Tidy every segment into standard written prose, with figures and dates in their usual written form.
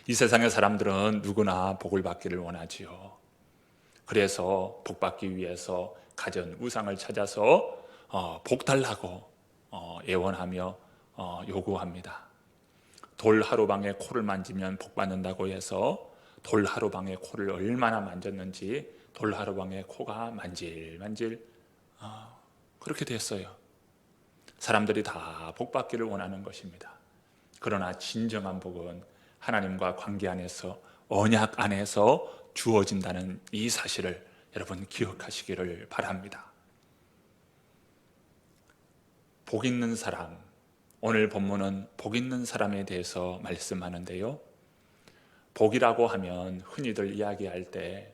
이 세상의 사람들은 누구나 복을 받기를 원하지요. 그래서 복 받기 위해서 가전 우상을 찾아서 복 달라고 애원하며 요구합니다. 돌 하루방에 코를 만지면 복 받는다고 해서 돌 하루방에 코를 얼마나 만졌는지 돌 하루방에 코가 만질만질 그렇게 됐어요. 사람들이 다 복 받기를 원하는 것입니다. 그러나 진정한 복은 하나님과 관계 안에서, 언약 안에서 주어진다는 이 사실을 여러분 기억하시기를 바랍니다. 복 있는 사람, 오늘 본문은 복 있는 사람에 대해서 말씀하는데요, 복이라고 하면 흔히들 이야기할 때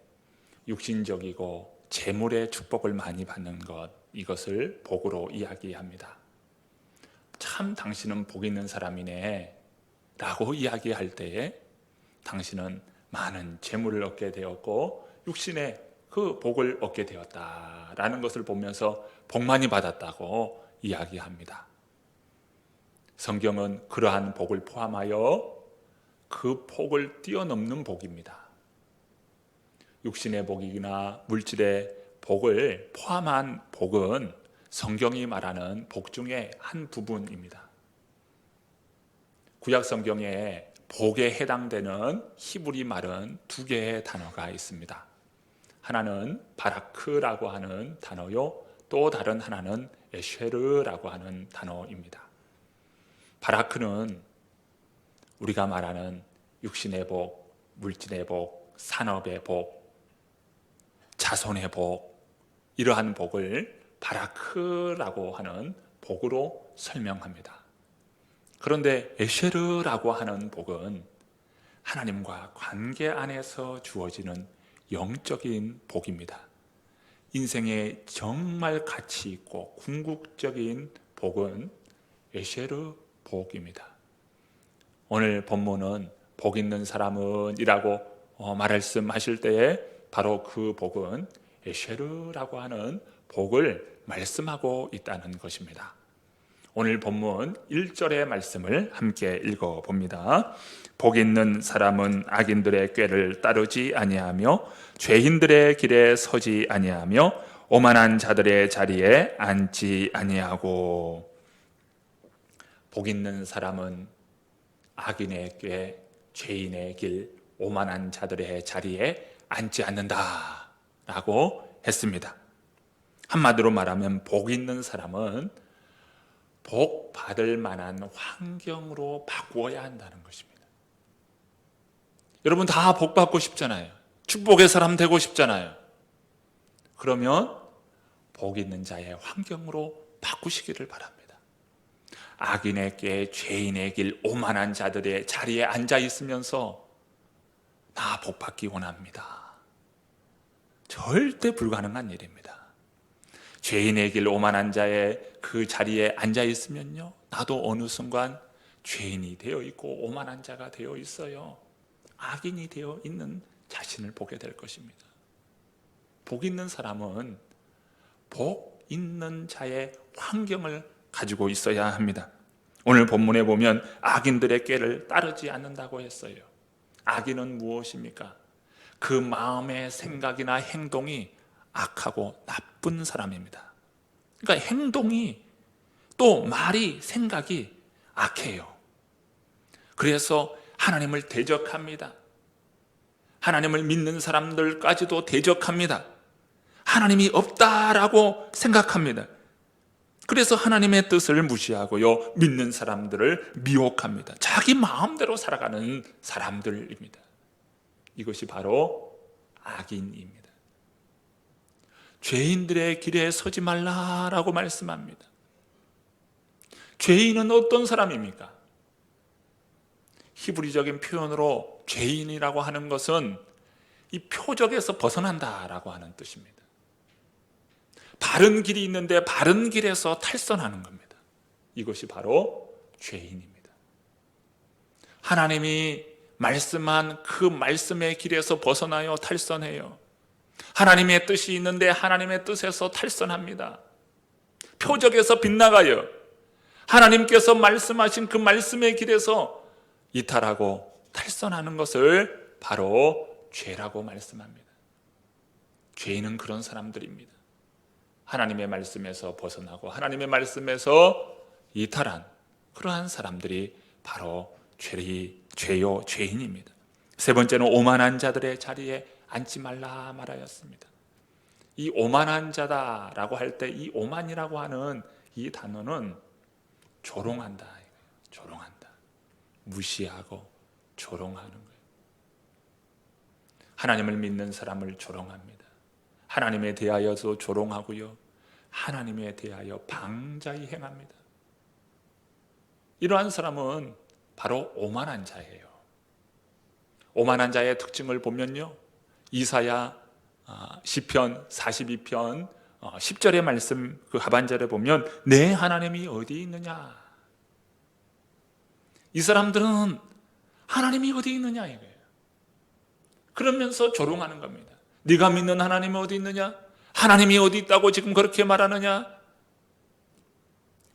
육신적이고 재물의 축복을 많이 받는 것, 이것을 복으로 이야기합니다. 참 당신은 복 있는 사람이네 라고 이야기할 때에 당신은 많은 재물을 얻게 되었고 육신의 그 복을 얻게 되었다라는 것을 보면서 복 많이 받았다고 이야기합니다. 성경은 그러한 복을 포함하여 그 복을 뛰어넘는 복입니다. 육신의 복이나 물질의 복을 포함한 복은 성경이 말하는 복 중에 한 부분입니다. 구약 성경에 복에 해당되는 히브리 말은 두 개의 단어가 있습니다. 하나는 바라크라고 하는 단어요, 또 다른 하나는 에쉐르라고 하는 단어입니다. 바라크는 우리가 말하는 육신의 복, 물질의 복, 산업의 복, 자손의 복, 이러한 복을 바라크라고 하는 복으로 설명합니다. 그런데 에쉐르라고 하는 복은 하나님과 관계 안에서 주어지는 영적인 복입니다. 인생에 정말 가치 있고 궁극적인 복은 에쉐르 복입니다. 오늘 본문은 복 있는 사람은 이라고 말씀하실 때에 바로 그 복은 에쉐르라고 하는 복을 말씀하고 있다는 것입니다. 오늘 본문 1절의 말씀을 함께 읽어봅니다. 복 있는 사람은 악인들의 꾀를 따르지 아니하며 죄인들의 길에 서지 아니하며 오만한 자들의 자리에 앉지 아니하고. 복 있는 사람은 악인의 꾀, 죄인의 길, 오만한 자들의 자리에 앉지 않는다 라고 했습니다. 한마디로 말하면 복 있는 사람은 복 받을 만한 환경으로 바꾸어야 한다는 것입니다. 여러분 다 복 받고 싶잖아요. 축복의 사람 되고 싶잖아요. 그러면 복 있는 자의 환경으로 바꾸시기를 바랍니다. 악인의 꾀, 죄인의 길, 오만한 자들의 자리에 앉아 있으면서 나 복 받기 원합니다. 절대 불가능한 일입니다. 죄인의 길, 오만한 자의 그 자리에 앉아 있으면요, 나도 어느 순간 죄인이 되어 있고 오만한 자가 되어 있어요. 악인이 되어 있는 자신을 보게 될 것입니다. 복 있는 사람은 복 있는 자의 환경을 가지고 있어야 합니다. 오늘 본문에 보면 악인들의 꾀를 따르지 않는다고 했어요. 악인은 무엇입니까? 그 마음의 생각이나 행동이 악하고 나쁜 사람입니다. 그러니까 행동이, 또 말이, 생각이 악해요. 그래서 하나님을 대적합니다. 하나님을 믿는 사람들까지도 대적합니다. 하나님이 없다라고 생각합니다. 그래서 하나님의 뜻을 무시하고요, 믿는 사람들을 미혹합니다. 자기 마음대로 살아가는 사람들입니다. 이것이 바로 악인입니다. 죄인들의 길에 서지 말라라고 말씀합니다. 죄인은 어떤 사람입니까? 히브리적인 표현으로 죄인이라고 하는 것은 이 표적에서 벗어난다라고 하는 뜻입니다. 바른 길이 있는데 바른 길에서 탈선하는 겁니다. 이것이 바로 죄인입니다. 하나님이 말씀한 그 말씀의 길에서 벗어나요, 탈선해요. 하나님의 뜻이 있는데 하나님의 뜻에서 탈선합니다. 표적에서 빗나가요. 하나님께서 말씀하신 그 말씀의 길에서 이탈하고 탈선하는 것을 바로 죄라고 말씀합니다. 죄인은 그런 사람들입니다. 하나님의 말씀에서 벗어나고 하나님의 말씀에서 이탈한 그러한 사람들이 바로 죄요 죄인입니다. 세 번째는 오만한 자들의 자리에 앉지 말라 말하였습니다. 이 오만한 자다라고 할 때 이 오만이라고 하는 이 단어는 조롱한다, 조롱한다, 무시하고 조롱하는 거예요. 하나님을 믿는 사람을 조롱합니다. 하나님에 대하여도 조롱하고요, 하나님에 대하여 방자히 행합니다. 이러한 사람은 바로 오만한 자예요. 오만한 자의 특징을 보면요, 이사야 시편 42편 10절의 말씀 그 하반절에 보면 내 하나님이 어디 있느냐, 이 사람들은 하나님이 어디 있느냐 이거예요. 그러면서 조롱하는 겁니다. 네가 믿는 하나님이 어디 있느냐, 하나님이 어디 있다고 지금 그렇게 말하느냐,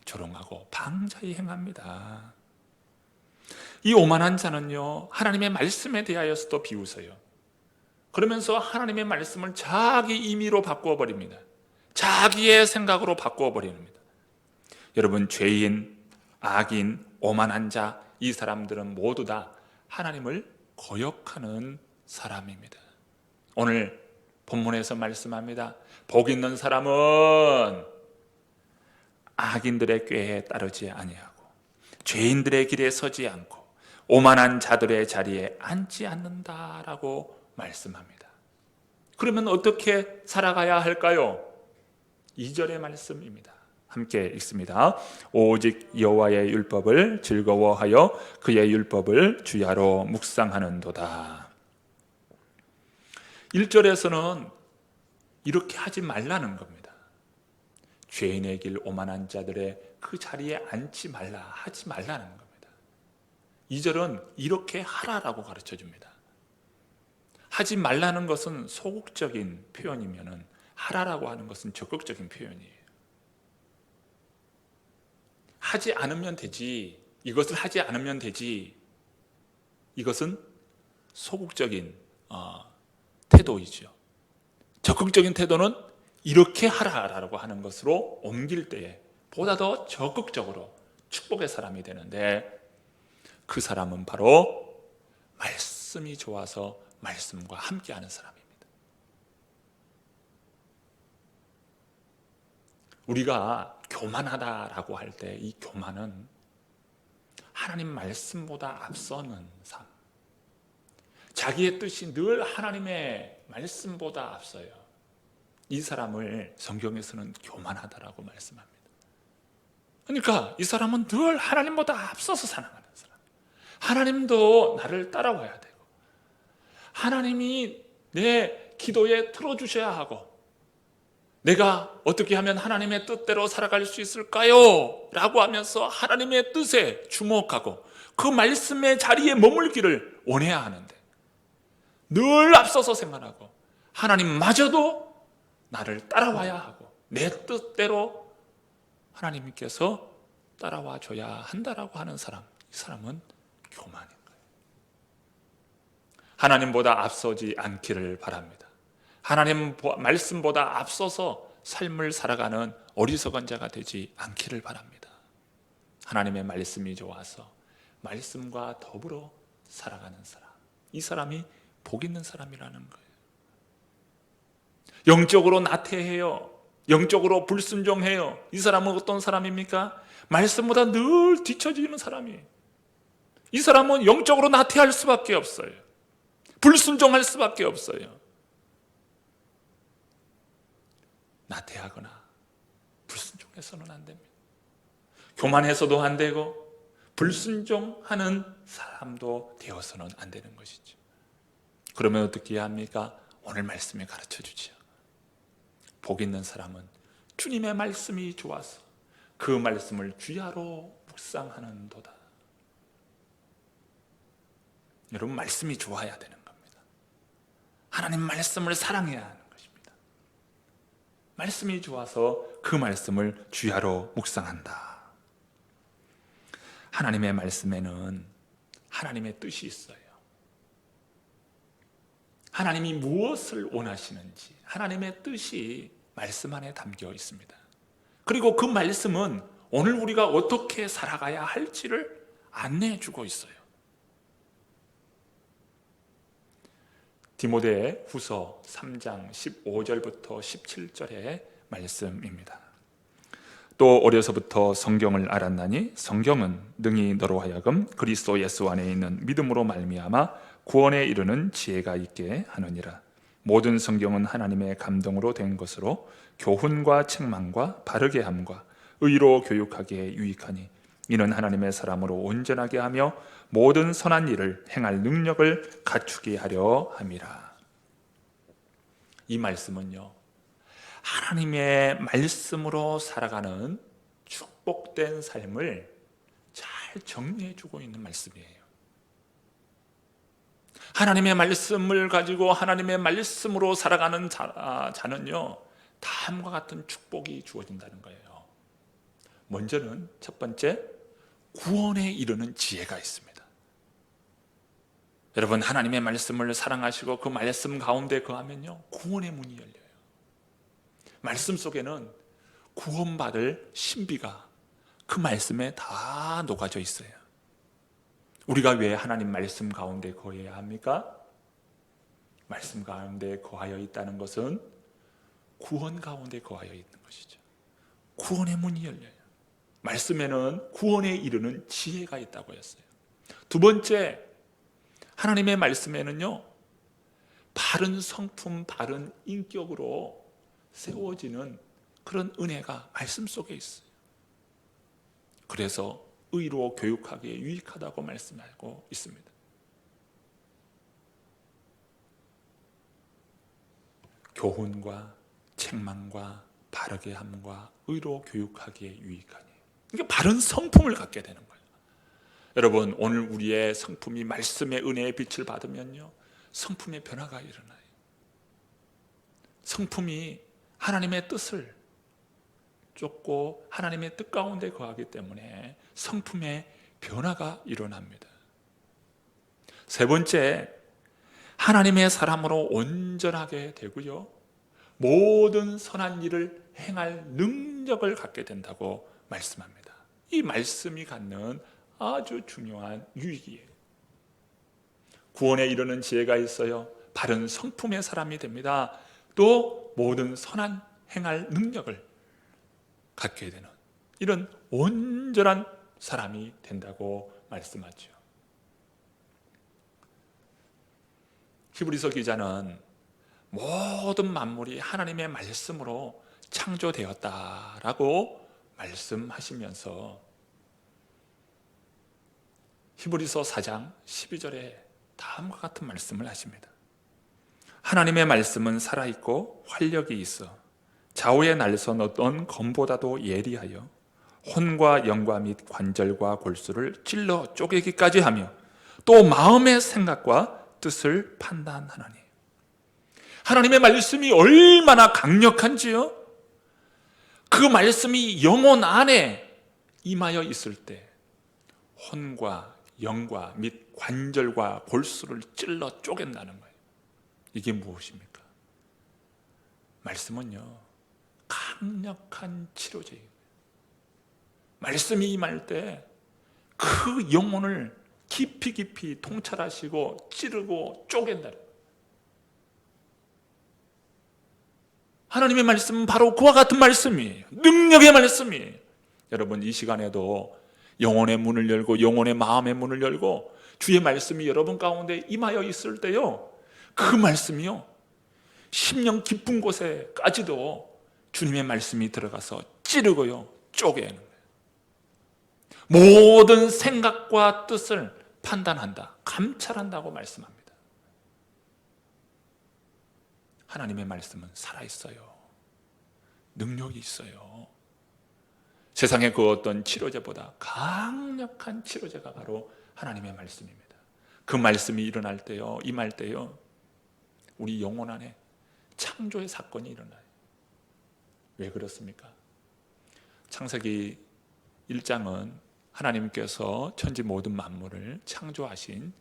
조롱하고 방자히 행합니다. 이 오만한 자는요, 하나님의 말씀에 대하여서도 비웃어요. 그러면서 하나님의 말씀을 자기 임의로 바꾸어 버립니다. 자기의 생각으로 바꾸어 버립니다. 여러분, 죄인, 악인, 오만한 자, 이 사람들은 모두 다 하나님을 거역하는 사람입니다. 오늘 본문에서 말씀합니다. 복 있는 사람은 악인들의 꾀에 따르지 아니하고 죄인들의 길에 서지 않고 오만한 자들의 자리에 앉지 않는다라고 말씀합니다. 그러면 어떻게 살아가야 할까요? 2절의 말씀입니다. 함께 읽습니다. 오직 여호와의 율법을 즐거워하여 그의 율법을 주야로 묵상하는도다. 1절에서는 이렇게 하지 말라는 겁니다. 죄인의 길, 오만한 자들의 그 자리에 앉지 말라, 하지 말라는 겁니다. 2절은 이렇게 하라라고 가르쳐 줍니다. 하지 말라는 것은 소극적인 표현이면은 하라라고 하는 것은 적극적인 표현이에요. 하지 않으면 되지, 이것을 하지 않으면 되지, 이것은 소극적인 태도이죠. 적극적인 태도는 이렇게 하라라고 하는 것으로 옮길 때에 보다 더 적극적으로 축복의 사람이 되는데, 그 사람은 바로 말씀이 좋아서 말씀과 함께하는 사람입니다. 우리가 교만하다라고 할 때 이 교만은 하나님 말씀보다 앞서는 삶, 자기의 뜻이 늘 하나님의 말씀보다 앞서요. 이 사람을 성경에서는 교만하다라고 말씀합니다. 그러니까 이 사람은 늘 하나님보다 앞서서 살아가는 사람, 하나님도 나를 따라와야 되고 하나님이 내 기도에 들어주셔야 하고 내가 어떻게 하면 하나님의 뜻대로 살아갈 수 있을까요? 라고 하면서 하나님의 뜻에 주목하고 그 말씀의 자리에 머물기를 원해야 하는데 늘 앞서서 생각하고 하나님마저도 나를 따라와야 하고 내 뜻대로 하나님께서 따라와 줘야 한다라고 하는 사람, 이 사람은 교만인 거예요. 하나님보다 앞서지 않기를 바랍니다. 하나님 말씀보다 앞서서 삶을 살아가는 어리석은 자가 되지 않기를 바랍니다. 하나님의 말씀이 좋아서 말씀과 더불어 살아가는 사람, 이 사람이 복 있는 사람이라는 거예요. 영적으로 나태해요. 영적으로 불순종해요. 이 사람은 어떤 사람입니까? 말씀보다 늘 뒤처지는 사람이에요. 이 사람은 영적으로 나태할 수밖에 없어요. 불순종할 수밖에 없어요. 나태하거나 불순종해서는 안 됩니다. 교만해서도 안 되고 불순종하는 사람도 되어서는 안 되는 것이죠. 그러면 어떻게 해야 합니까? 오늘 말씀이 가르쳐 주지요. 복 있는 사람은 주님의 말씀이 좋아서 그 말씀을 주야로 묵상하는도다. 여러분, 말씀이 좋아야 되는 겁니다. 하나님 말씀을 사랑해야 하는 것입니다. 말씀이 좋아서 그 말씀을 주야로 묵상한다. 하나님의 말씀에는 하나님의 뜻이 있어요. 하나님이 무엇을 원하시는지 하나님의 뜻이 말씀 안에 담겨 있습니다. 그리고 그 말씀은 오늘 우리가 어떻게 살아가야 할지를 안내해 주고 있어요. 디모데 후서 3장 15절부터 17절의 말씀입니다. 또 어려서부터 성경을 알았나니 성경은 능히 너로 하여금 그리스도 예수 안에 있는 믿음으로 말미암아 구원에 이르는 지혜가 있게 하느니라. 모든 성경은 하나님의 감동으로 된 것으로 교훈과 책망과 바르게 함과 의로 교육하기에 유익하니 이는 하나님의 사람으로 온전하게 하며 모든 선한 일을 행할 능력을 갖추게 하려 함이라. 이 말씀은요, 하나님의 말씀으로 살아가는 축복된 삶을 잘 정리해 주고 있는 말씀이에요. 하나님의 말씀을 가지고 하나님의 말씀으로 살아가는 자는요, 다음과 같은 축복이 주어진다는 거예요. 먼저는 첫 번째, 구원에 이르는 지혜가 있습니다. 여러분, 하나님의 말씀을 사랑하시고 그 말씀 가운데 거하면요, 구원의 문이 열려요. 말씀 속에는 구원받을 신비가 그 말씀에 다 녹아져 있어요. 우리가 왜 하나님 말씀 가운데 거해야 합니까? 말씀 가운데 거하여 있다는 것은 구원 가운데 거하여 있는 것이죠. 구원의 문이 열려요. 말씀에는 구원에 이르는 지혜가 있다고 했어요. 두 번째, 하나님의 말씀에는요, 바른 성품, 바른 인격으로 세워지는 그런 은혜가 말씀 속에 있어요. 그래서 의로 교육하기에 유익하다고 말씀하고 있습니다. 교훈과 책망과 바르게 함과 의로 교육하기에 유익하니, 이게 바른 성품을 갖게 되는 거예요. 여러분, 오늘 우리의 성품이 말씀의 은혜의 빛을 받으면요, 성품의 변화가 일어나요. 성품이 하나님의 뜻을 쫓고 하나님의 뜻 가운데 거하기 때문에 성품의 변화가 일어납니다. 세 번째, 하나님의 사람으로 온전하게 되고요, 모든 선한 일을 행할 능력을 갖게 된다고 말씀합니다. 이 말씀이 갖는 아주 중요한 유익이에요. 구원에 이르는 지혜가 있어요. 바른 성품의 사람이 됩니다. 또 모든 선한 행할 능력을 갖게 되는 이런 온전한 사람이 된다고 말씀하죠. 히브리서 기자는 모든 만물이 하나님의 말씀으로 창조되었다라고 말씀하시면서 히브리서 4장 12절에 다음과 같은 말씀을 하십니다. 하나님의 말씀은 살아있고 활력이 있어 좌우의 날선 어떤 검보다도 예리하여 혼과 영과 및 관절과 골수를 찔러 쪼개기까지 하며 또 마음의 생각과 뜻을 판단하나니. 하나님의 말씀이 얼마나 강력한지요? 그 말씀이 영혼 안에 임하여 있을 때 혼과 영과 및 관절과 골수를 찔러 쪼갠다는 거예요. 이게 무엇입니까? 말씀은요, 강력한 치료제예요. 말씀이 임할 때 그 영혼을 깊이 깊이 통찰하시고 찌르고 쪼갠다는 거예요. 하나님의 말씀은 바로 그와 같은 말씀이에요. 능력의 말씀이에요. 여러분, 이 시간에도 영혼의 문을 열고 영혼의 마음의 문을 열고 주의 말씀이 여러분 가운데 임하여 있을 때요, 그 말씀이요, 심령 깊은 곳에까지도 주님의 말씀이 들어가서 찌르고요, 쪼개는 거예요. 모든 생각과 뜻을 판단한다, 감찰한다고 말씀합니다. 하나님의 말씀은 살아있어요. 능력이 있어요. 세상의 그 어떤 치료제보다 강력한 치료제가 바로 하나님의 말씀입니다. 그 말씀이 일어날 때요, 임할 때요, 우리 영혼 안에 창조의 사건이 일어나요. 왜 그렇습니까? 창세기 1장은 하나님께서 천지 모든 만물을 창조하신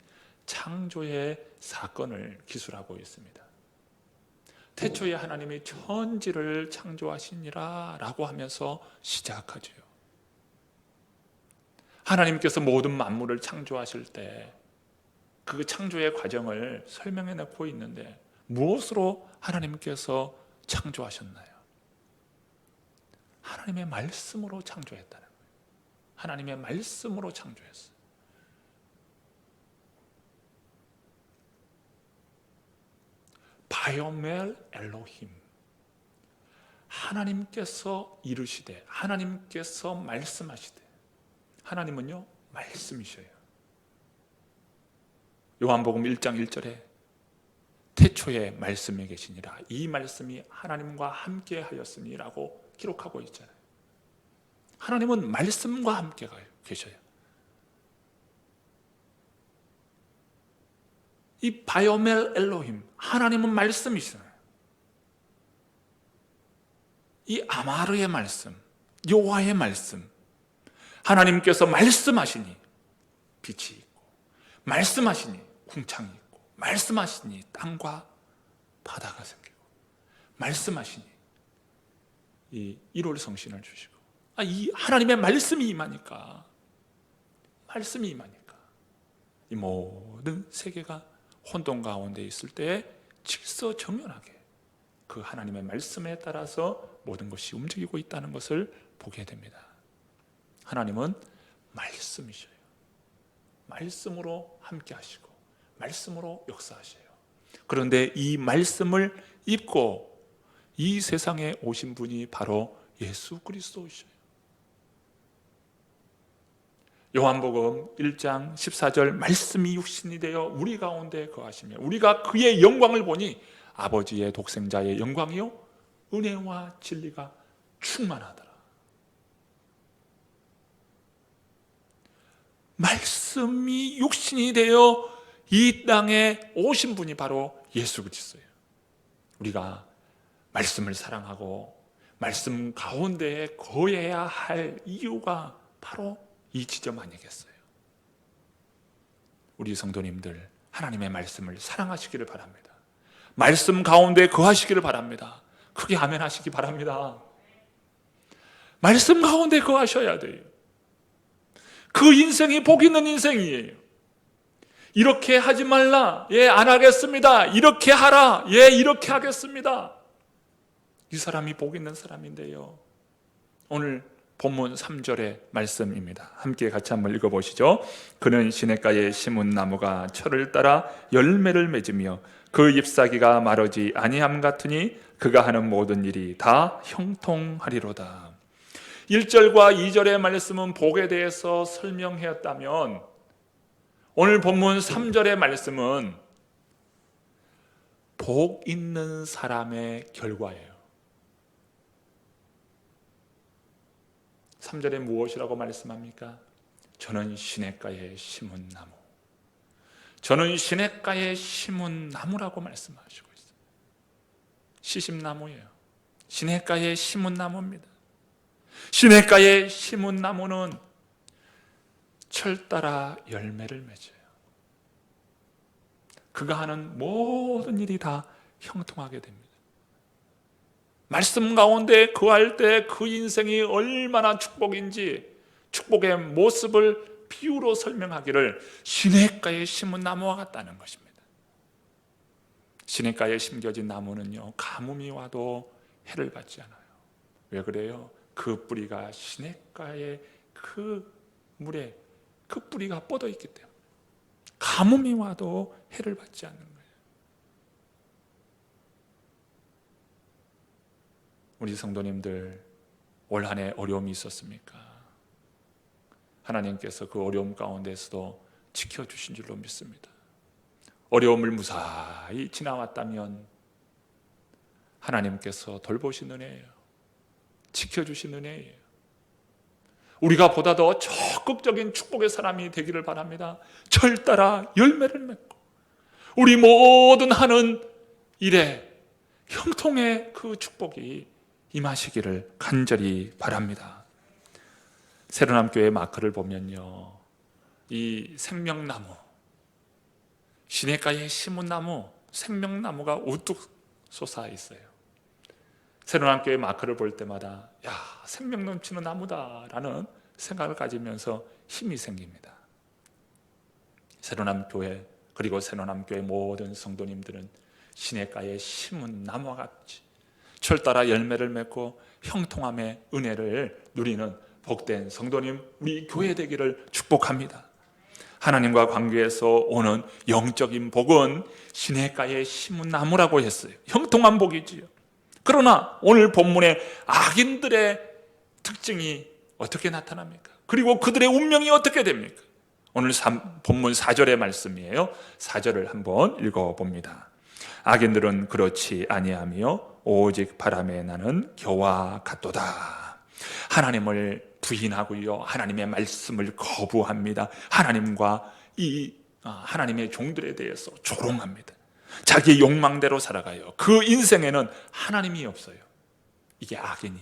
창조의 사건을 기술하고 있습니다. 태초에 하나님이 천지를 창조하시니라 라고 하면서 시작하죠. 하나님께서 모든 만물을 창조하실 때 그 창조의 과정을 설명해 놓고 있는데 무엇으로 하나님께서 창조하셨나요? 하나님의 말씀으로 창조했다는 거예요. 하나님의 말씀으로 창조했어요. 바요멜 엘로힘, 하나님께서 이르시되, 하나님께서 말씀하시되, 하나님은요 말씀이셔요. 요한복음 1장 1절에 태초에 말씀이 계시니라, 이 말씀이 하나님과 함께 하였으니 라고 기록하고 있잖아요. 하나님은 말씀과 함께 계셔요. 이 바요멜 엘로힘, 하나님은 말씀이시잖아요. 이 아마르의 말씀, 여호와의 말씀, 하나님께서 말씀하시니 빛이 있고, 말씀하시니 궁창이 있고, 말씀하시니 땅과 바다가 생기고, 말씀하시니 이 1월 성신을 주시고, 이 하나님의 말씀이 임하니까, 말씀이 임하니까 이 모든 세계가 혼돈 가운데 있을 때 질서정연하게 그 하나님의 말씀에 따라서 모든 것이 움직이고 있다는 것을 보게 됩니다. 하나님은 말씀이셔요. 말씀으로 함께 하시고 말씀으로 역사하셔요. 그런데 이 말씀을 입고 이 세상에 오신 분이 바로 예수 그리스도이셔요. 요한복음 1장 14절, 말씀이 육신이 되어 우리 가운데 거하시며 우리가 그의 영광을 보니 아버지의 독생자의 영광이요 은혜와 진리가 충만하더라. 말씀이 육신이 되어 이 땅에 오신 분이 바로 예수 그리스도예요. 우리가 말씀을 사랑하고 말씀 가운데에 거해야 할 이유가 바로 이 지점 아니겠어요? 우리 성도님들, 하나님의 말씀을 사랑하시기를 바랍니다. 말씀 가운데 거하시기를 바랍니다. 크게 아멘 하시기 바랍니다. 말씀 가운데 거하셔야 돼요. 그 인생이 복 있는 인생이에요. 이렇게 하지 말라, 예, 안 하겠습니다. 이렇게 하라, 예, 이렇게 하겠습니다. 이 사람이 복 있는 사람인데요. 오늘 본문 3절의 말씀입니다. 함께 같이 한번 읽어보시죠. 그는 시냇가에 심은 나무가 철을 따라 열매를 맺으며 그 잎사귀가 마르지 아니함 같으니 그가 하는 모든 일이 다 형통하리로다. 1절과 2절의 말씀은 복에 대해서 설명하였다면 오늘 본문 3절의 말씀은 복 있는 사람의 결과예요. 3절에 무엇이라고 말씀합니까? 저는 시냇가에 심은 나무, 저는 시냇가에 심은 나무라고 말씀하시고 있어요. 시심나무예요. 시냇가에 심은 나무입니다. 시냇가에 심은 나무는 철 따라 열매를 맺어요. 그가 하는 모든 일이 다 형통하게 됩니다. 말씀 가운데 거할 때 그 인생이 얼마나 축복인지 축복의 모습을 비유로 설명하기를 시냇가에 심은 나무와 같다는 것입니다. 시냇가에 심겨진 나무는요, 가뭄이 와도 해를 받지 않아요. 왜 그래요? 그 뿌리가 시냇가의 그 물에 그 뿌리가 뻗어 있기 때문에 가뭄이 와도 해를 받지 않는 거예요. 우리 성도님들, 올 한 해 어려움이 있었습니까? 하나님께서 그 어려움 가운데서도 지켜주신 줄로 믿습니다. 어려움을 무사히 지나왔다면 하나님께서 돌보신 은혜예요. 지켜주신 은혜예요. 우리가 보다 더 적극적인 축복의 사람이 되기를 바랍니다. 철 따라 열매를 맺고 우리 모든 하는 일에 형통의 그 축복이 임하시기를 간절히 바랍니다. 새로남교회 마크를 보면요, 이 생명나무, 시냇가에 심은 나무, 생명나무가 우뚝 솟아 있어요. 새로남교회 마크를 볼 때마다 야, 생명 넘치는 나무다라는 생각을 가지면서 힘이 생깁니다. 새로남교회 그리고 새로남교회 모든 성도님들은 시냇가에 심은 나무와 같이 철 따라 열매를 맺고 형통함의 은혜를 누리는 복된 성도님, 우리 교회 되기를 축복합니다. 하나님과 관계에서 오는 영적인 복은 시냇가에 심은 나무라고 했어요. 형통한 복이지요. 그러나 오늘 본문의 악인들의 특징이 어떻게 나타납니까? 그리고 그들의 운명이 어떻게 됩니까? 오늘 본문 4절의 말씀이에요. 4절을 한번 읽어봅니다. 악인들은 그렇지 아니하며 오직 바람에 나는 겨와 같도다. 하나님을 부인하고요, 하나님의 말씀을 거부합니다. 하나님과 하나님의 종들에 대해서 조롱합니다. 자기의 욕망대로 살아가요. 그 인생에는 하나님이 없어요. 이게 악인의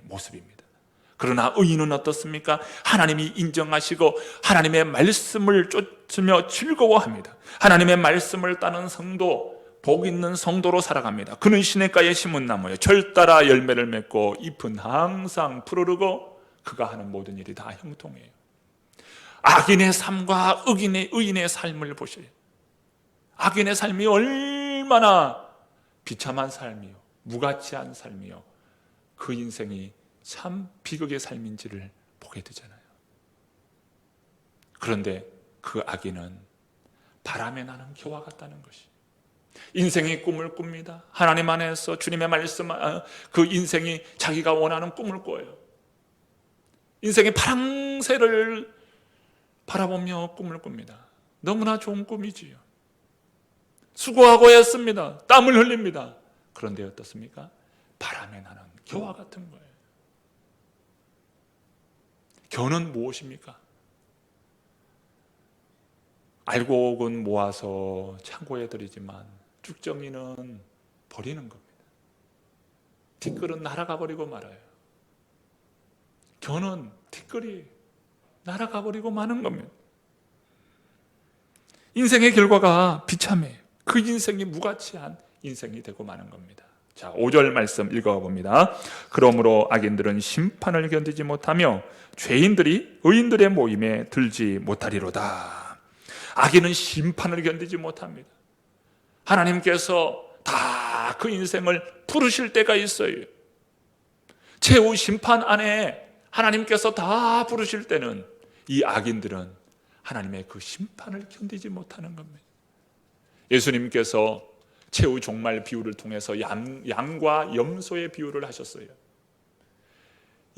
모습입니다. 그러나 의인은 어떻습니까? 하나님이 인정하시고 하나님의 말씀을 쫓으며 즐거워합니다. 하나님의 말씀을 따는 성도, 복 있는 성도로 살아갑니다. 그는 시냇가에 심은 나무예요. 절 따라 열매를 맺고 잎은 항상 푸르르고 그가 하는 모든 일이 다 형통해요. 악인의 삶과 의인의 삶을 보셔요. 악인의 삶이 얼마나 비참한 삶이요, 무가치한 삶이요, 그 인생이 참 비극의 삶인지를 보게 되잖아요. 그런데 그 악인은 바람에 나는 겨와 같다는 것이, 인생의 꿈을 꿉니다. 하나님 안에서 주님의 말씀, 그 인생이 자기가 원하는 꿈을 꿔요. 인생의 파랑새를 바라보며 꿈을 꿉니다. 너무나 좋은 꿈이지요. 수고하고 했습니다. 땀을 흘립니다. 그런데 어떻습니까? 바람에 나는 겨와 같은 거예요. 겨는 무엇입니까? 알곡은 모아서 창고에 들이지만 쭉정이는 버리는 겁니다. 티끌은 날아가 버리고 말아요. 겨는 티끌이 날아가 버리고 마는 겁니다. 인생의 결과가 비참해요. 그 인생이 무가치한 인생이 되고 마는 겁니다. 자, 5절 말씀 읽어봅니다. 그러므로 악인들은 심판을 견디지 못하며 죄인들이 의인들의 모임에 들지 못하리로다. 악인은 심판을 견디지 못합니다. 하나님께서 다 그 인생을 부르실 때가 있어요. 최후 심판 안에 하나님께서 다 부르실 때는 이 악인들은 하나님의 그 심판을 견디지 못하는 겁니다. 예수님께서 최후 종말 비유를 통해서 양과 염소의 비유를 하셨어요.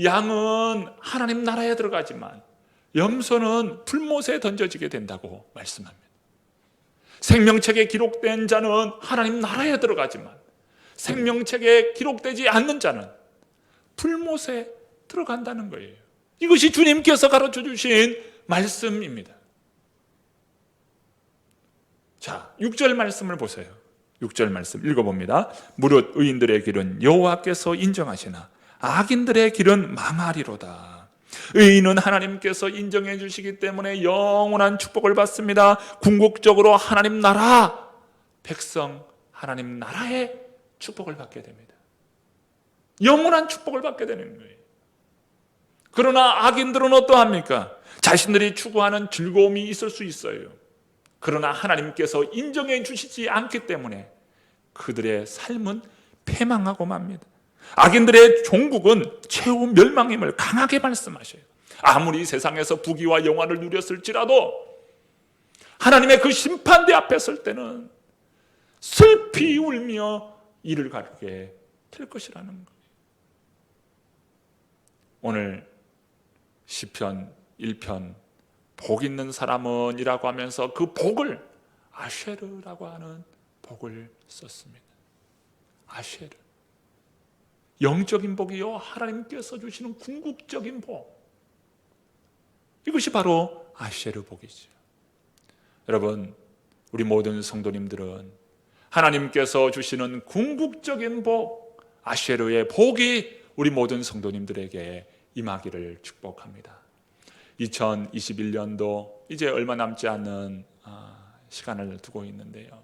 양은 하나님 나라에 들어가지만 염소는 불못에 던져지게 된다고 말씀합니다. 생명책에 기록된 자는 하나님 나라에 들어가지만 생명책에 기록되지 않는 자는 불못에 들어간다는 거예요. 이것이 주님께서 가르쳐 주신 말씀입니다. 자, 6절 말씀을 보세요. 6절 말씀 읽어봅니다. 무릇 의인들의 길은 여호와께서 인정하시나 악인들의 길은 망하리로다. 의인은 하나님께서 인정해 주시기 때문에 영원한 축복을 받습니다. 궁극적으로 하나님 나라, 백성 하나님 나라의 축복을 받게 됩니다. 영원한 축복을 받게 되는 거예요. 그러나 악인들은 어떠합니까? 자신들이 추구하는 즐거움이 있을 수 있어요. 그러나 하나님께서 인정해 주시지 않기 때문에 그들의 삶은 패망하고 맙니다. 악인들의 종국은 최후 멸망임을 강하게 말씀하셔요. 아무리 세상에서 부귀와 영화를 누렸을지라도 하나님의 그 심판대 앞에 설 때는 슬피 울며 이를 가르게 될 것이라는 거예요. 오늘 시편 1편 복 있는 사람은 이라고 하면서 그 복을 아쉐르라고 하는 복을 썼습니다. 아쉐르, 영적인 복이요, 하나님께서 주시는 궁극적인 복, 이것이 바로 아쉐르 복이죠. 여러분, 우리 모든 성도님들은 하나님께서 주시는 궁극적인 복, 아쉐르의 복이 우리 모든 성도님들에게 임하기를 축복합니다. 2021년도 이제 얼마 남지 않은 시간을 두고 있는데요.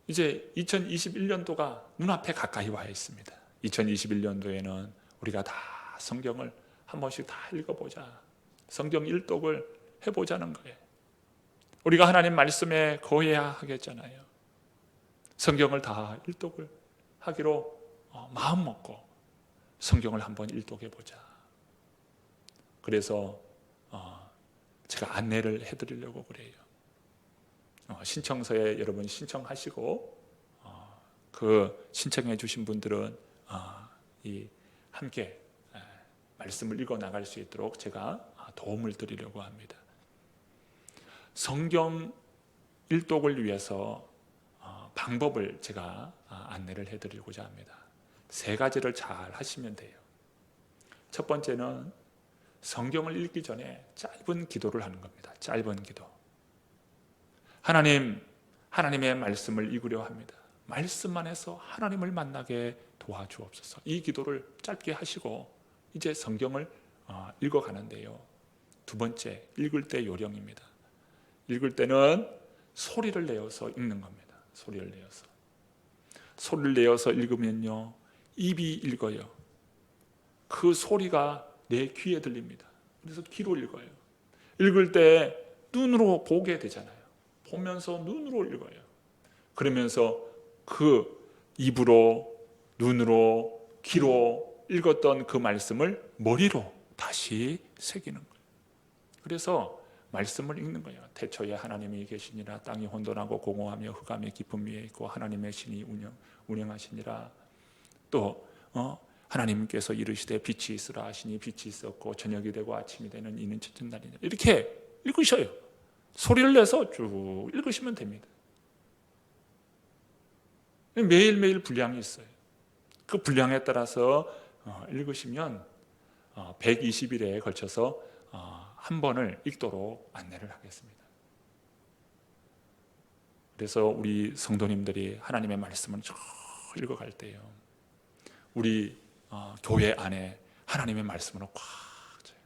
이제 2021년도가 눈앞에 가까이 와 있습니다. 2021년도에는 우리가 다 성경을 한 번씩 다 읽어보자. 성경 일독을 해보자는 거예요. 우리가 하나님 말씀에 거해야 하겠잖아요. 성경을 다 일독을 하기로 마음 먹고 성경을 한번 일독해보자. 그래서 제가 안내를 해드리려고 그래요. 신청서에 여러분 신청하시고 그 신청해 주신 분들은 함께 말씀을 읽어 나갈 수 있도록 제가 도움을 드리려고 합니다. 성경 일독을 위해서 방법을 제가 안내를 해드리고자 합니다. 3가지를 잘 하시면 돼요. 첫 번째는 성경을 읽기 전에 짧은 기도를 하는 겁니다. 짧은 기도. 하나님의 말씀을 읽으려 합니다. 말씀만 해서 하나님을 만나게 도와주옵소서. 이 기도를 짧게 하시고 이제 성경을 읽어가는데요. 2번째, 읽을 때 요령입니다. 읽을 때는 소리를 내어서 읽는 겁니다. 소리를 내어서 읽으면요, 입이 읽어요. 그 소리가 내 귀에 들립니다. 그래서 귀로 읽어요. 읽을 때 눈으로 보게 되잖아요. 보면서 눈으로 읽어요. 그러면서 그 입으로, 눈으로, 귀로 읽었던 그 말씀을 머리로 다시 새기는 거예요. 그래서 말씀을 읽는 거예요. 태초에 하나님이 계시니라. 땅이 혼돈하고 공허하며 흑암의 깊음 위에 있고 하나님의 신이 운영하시니라. 또 하나님께서 이르시되 빛이 있으라 하시니 빛이 있었고 저녁이 되고 아침이 되는 이는 첫째 날이니라. 이렇게 읽으셔요. 소리를 내서 쭉 읽으시면 됩니다. 매일매일 분량이 있어요. 그 분량에 따라서 읽으시면 120일에 걸쳐서 한 번을 읽도록 안내를 하겠습니다. 그래서 우리 성도님들이 하나님의 말씀을 쭉 읽어갈 때요, 우리 교회 안에 하나님의 말씀으로 꽉 차요.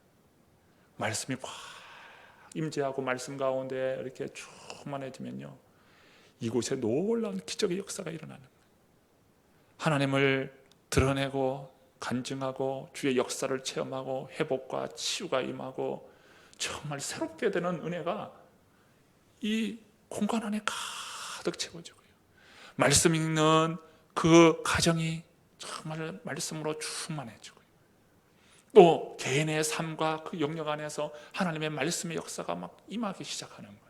말씀이 꽉 임재하고 말씀 가운데 이렇게 충만해지면요, 이곳에 놀라운 기적의 역사가 일어나는 거예요. 하나님을 드러내고 간증하고 주의 역사를 체험하고 회복과 치유가 임하고 정말 새롭게 되는 은혜가 이 공간 안에 가득 채워지고요, 말씀 읽는 그 가정이 정말 말씀으로 충만해지고요, 또 개인의 삶과 그 영역 안에서 하나님의 말씀의 역사가 막 임하기 시작하는 거예요.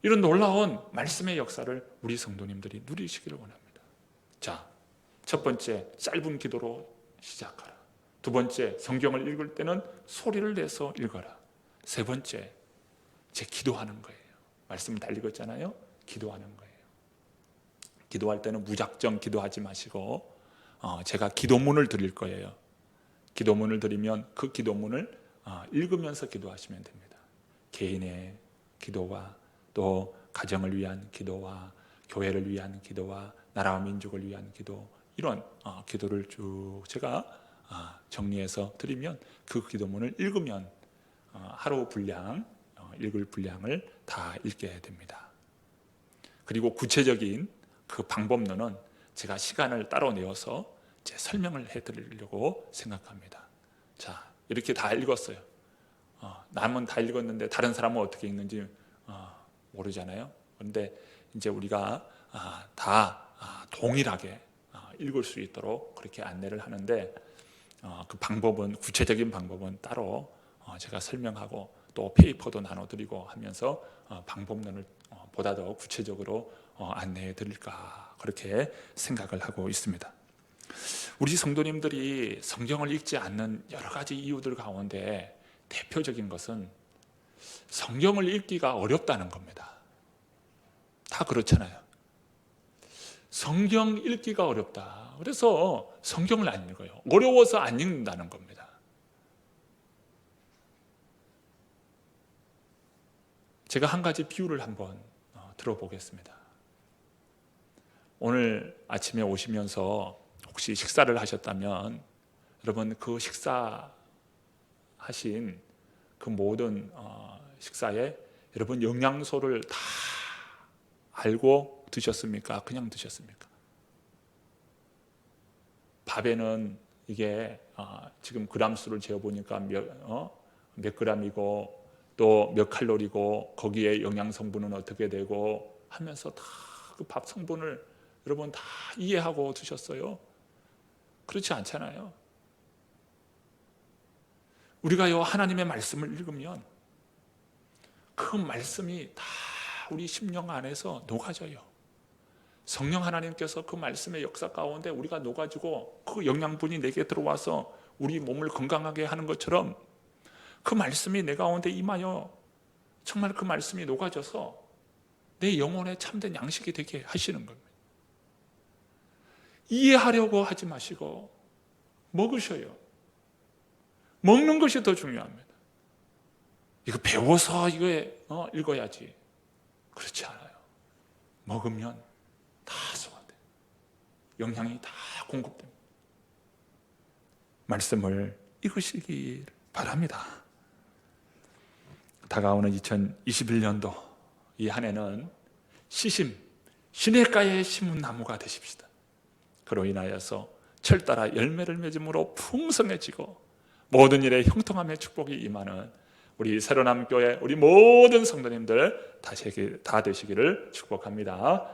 이런 놀라운 말씀의 역사를 우리 성도님들이 누리시기를 원합니다. 자, 첫 번째, 짧은 기도로 시작하라. 2번째, 성경을 읽을 때는 소리를 내서 읽어라. 3번째, 제 기도하는 거예요. 말씀 다 읽었잖아요. 기도하는 거예요. 기도할 때는 무작정 기도하지 마시고 제가 기도문을 드릴 거예요. 기도문을 드리면 그 기도문을 읽으면서 기도하시면 됩니다. 개인의 기도와 또 가정을 위한 기도와 교회를 위한 기도와 나라와 민족을 위한 기도, 이런 기도를 쭉 제가 정리해서 드리면 그 기도문을 읽으면 하루 분량, 읽을 분량을 다 읽게 됩니다. 그리고 구체적인 그 방법론은 제가 시간을 따로 내어서 제 설명을 해드리려고 생각합니다. 자, 이렇게 다 읽었어요. 남은 다 읽었는데 다른 사람은 어떻게 읽는지 모르잖아요. 그런데 이제 우리가 다 동일하게 읽을 수 있도록 그렇게 안내를 하는데, 그 방법은, 구체적인 방법은 따로 제가 설명하고 또 페이퍼도 나눠드리고 하면서 방법론을 보다 더 구체적으로 안내해 드릴까, 그렇게 생각을 하고 있습니다. 우리 성도님들이 성경을 읽지 않는 여러 가지 이유들 가운데 대표적인 것은 성경을 읽기가 어렵다는 겁니다. 다 그렇잖아요. 성경 읽기가 어렵다. 그래서 성경을 안 읽어요. 어려워서 안 읽는다는 겁니다. 제가 한 가지 비유를 한번 들어보겠습니다. 오늘 아침에 오시면서 혹시 식사를 하셨다면 여러분, 그 식사하신 그 모든 식사에 여러분 영양소를 다 알고 드셨습니까? 그냥 드셨습니까? 밥에는 이게 지금 그람수를 재어보니까 몇 그람이고 또 몇 칼로리고 거기에 영양 성분은 어떻게 되고 하면서 다 그 밥 성분을 여러분 다 이해하고 드셨어요? 그렇지 않잖아요. 우리가요 하나님의 말씀을 읽으면 그 말씀이 다 우리 심령 안에서 녹아져요. 성령 하나님께서 그 말씀의 역사 가운데 우리가 녹아지고 그 영양분이 내게 들어와서 우리 몸을 건강하게 하는 것처럼 그 말씀이 내 가운데 임하여 정말 그 말씀이 녹아져서 내 영혼에 참된 양식이 되게 하시는 겁니다. 이해하려고 하지 마시고 먹으셔요. 먹는 것이 더 중요합니다. 이거 배워서 이거 읽어야지. 그렇지 않아요. 먹으면 다 소화돼요. 영양이 다 공급됩니다. 말씀을 읽으시길 바랍니다. 다가오는 2021년도 이 한 해는 시냇가에 심은 나무가 되십시다. 그로 인하여서 철따라 열매를 맺음으로 풍성해지고 모든 일에 형통함의 축복이 임하는 우리 새로남 교회 우리 모든 성도님들 다 되시기를 축복합니다.